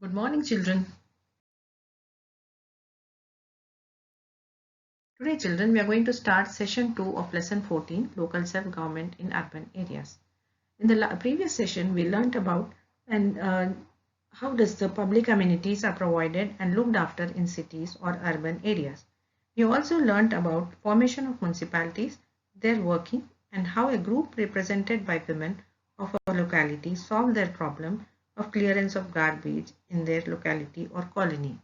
Good morning, children. Today, children, we are going to start session 2 of lesson 14, Local Self-Government in Urban Areas. In the previous session, we learnt about how does the public amenities are provided and looked after in cities or urban areas. We also learnt about formation of municipalities, their working, and how a group represented by women of a locality solve their problem of clearance of garbage in their locality or colony.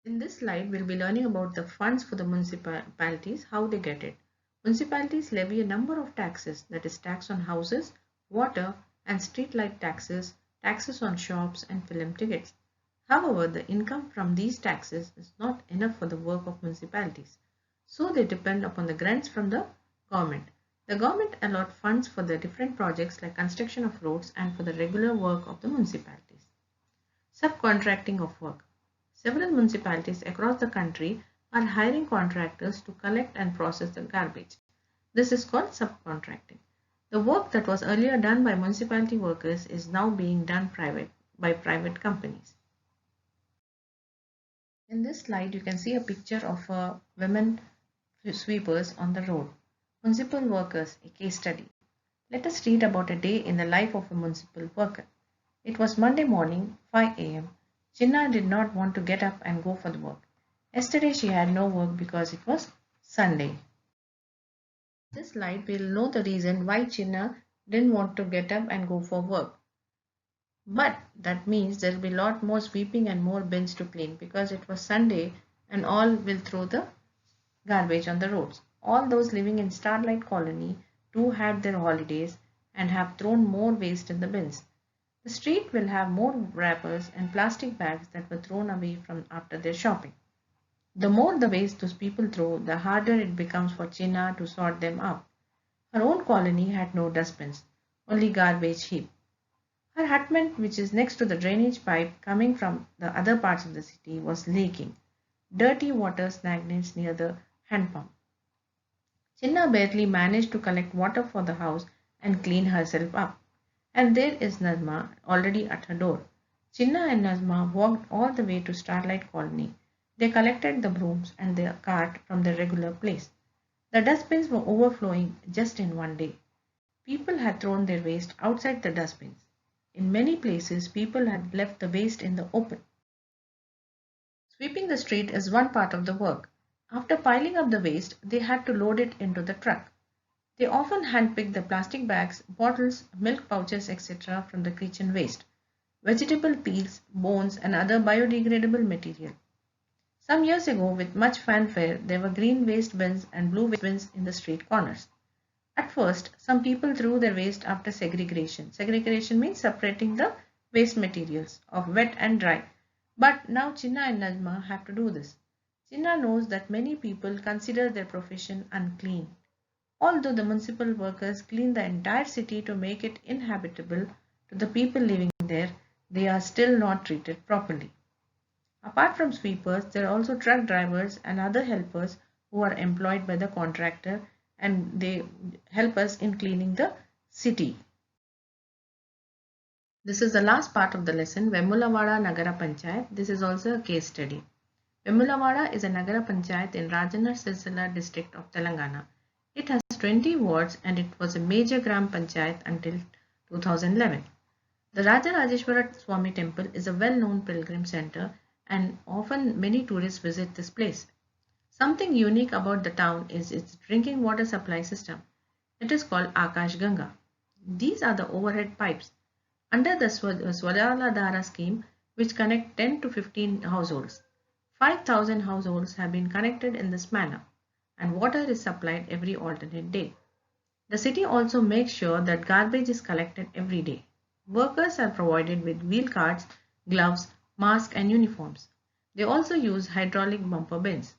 In this slide, we'll be learning about the funds for the municipalities, how they get it. Municipalities levy a number of taxes, that is tax on houses, water and street light taxes, taxes on shops and film tickets. However, the income from these taxes is not enough for the work of municipalities. So they depend upon the grants from the government. The government allot funds for the different projects like construction of roads and for the regular work of the municipalities. Subcontracting of work. Several municipalities across the country are hiring contractors to collect and process the garbage. This is called subcontracting. The work that was earlier done by municipality workers is now being done by private companies. In this slide, you can see a picture of women sweepers on the road. Municipal workers, a case study. Let us read about a day in the life of a municipal worker. It was Monday morning, 5 a.m. Chinna did not want to get up and go for the work. Yesterday she had no work because it was Sunday. This slide will know the reason why Chinna didn't want to get up and go for work. But that means there will be a lot more sweeping and more bins to clean because it was Sunday and all will throw the garbage on the roads. All those living in Starlight Colony too had their holidays and have thrown more waste in the bins. The street will have more wrappers and plastic bags that were thrown away from after their shopping. The more the waste those people throw, the harder it becomes for Chinna to sort them out. Her own colony had no dustbins, only garbage heap. Her hutment, which is next to the drainage pipe coming from the other parts of the city, was leaking. Dirty water stagnates near the hand pump. Chinna barely managed to collect water for the house and clean herself up. And there is Nazma already at her door. Chinna and Nazma walked all the way to Starlight Colony. They collected the brooms and the cart from the regular place. The dustbins were overflowing just in one day. People had thrown their waste outside the dustbins. In many places, people had left the waste in the open. Sweeping the street is one part of the work. After piling up the waste, they had to load it into the truck. They often handpick the plastic bags, bottles, milk pouches, etc. from the kitchen waste, vegetable peels, bones, and other biodegradable material. Some years ago, with much fanfare, there were green waste bins and blue waste bins in the street corners. At first, some people threw their waste after segregation. Segregation means separating the waste materials of wet and dry. But now Chinna and Najma have to do this. Chinna knows that many people consider their profession unclean. Although the municipal workers clean the entire city to make it inhabitable to the people living there, they are still not treated properly. Apart from sweepers, there are also truck drivers and other helpers who are employed by the contractor and they help us in cleaning the city. This is the last part of the lesson, Vemulavada Nagara Panchayat. This is also a case study. Vemulavada is a Nagara Panchayat in Rajana Sircilla district of Telangana. It has 20 wards and it was a major Gram Panchayat until 2011. The Rajarajeshwara Swami temple is a well-known pilgrim center and often many tourists visit this place. Something unique about the town is its drinking water supply system. It is called Akash Ganga. These are the overhead pipes. Under the Swajaladhara scheme, which connect 10 to 15 households, 5,000 households have been connected in this manner and water is supplied every alternate day. The city also makes sure that garbage is collected every day. Workers are provided with wheel carts, gloves, masks and uniforms. They also use hydraulic bumper bins.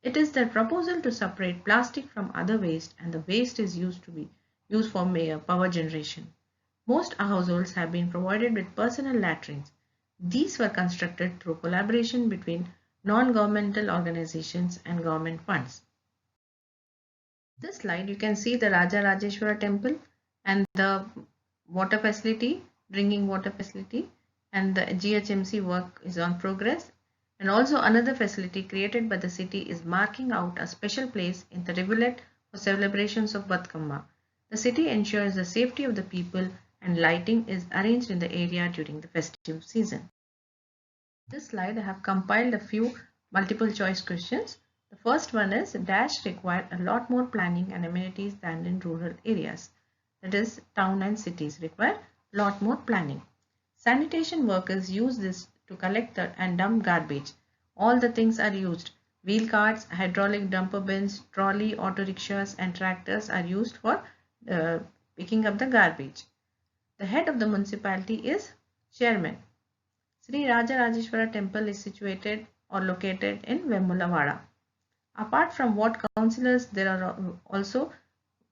It is their proposal to separate plastic from other waste and the waste is used for power generation. Most households have been provided with personal latrines. These were constructed through collaboration between non-governmental organizations and government funds. This slide you can see the Rajarajeshwara temple and the water facility drinking water facility, and the GHMC work is on progress. And also another facility created by the city is marking out a special place in the rivulet for celebrations of Batkamba. The city ensures the safety of the people and lighting is arranged in the area during the festive season. This slide I have compiled a few multiple choice questions. The first one is dash require a lot more planning and amenities than in rural areas. That is, town and cities require a lot more planning. Sanitation workers use this to collect and dump garbage. All the things are used. Wheel carts, hydraulic dumper bins, trolley, auto rickshaws and tractors are used for uh, picking up the garbage. The head of the municipality is chairman. Sri Rajarajeshwara temple is situated or located in Vemulavada. Apart from ward councillors, there are also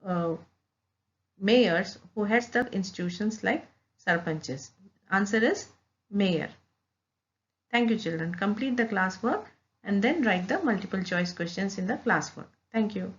uh, mayors who heads the institutions like sarpanches. Answer is mayor. Thank you, children. Complete the classwork and then write the multiple choice questions in the classwork. Thank you.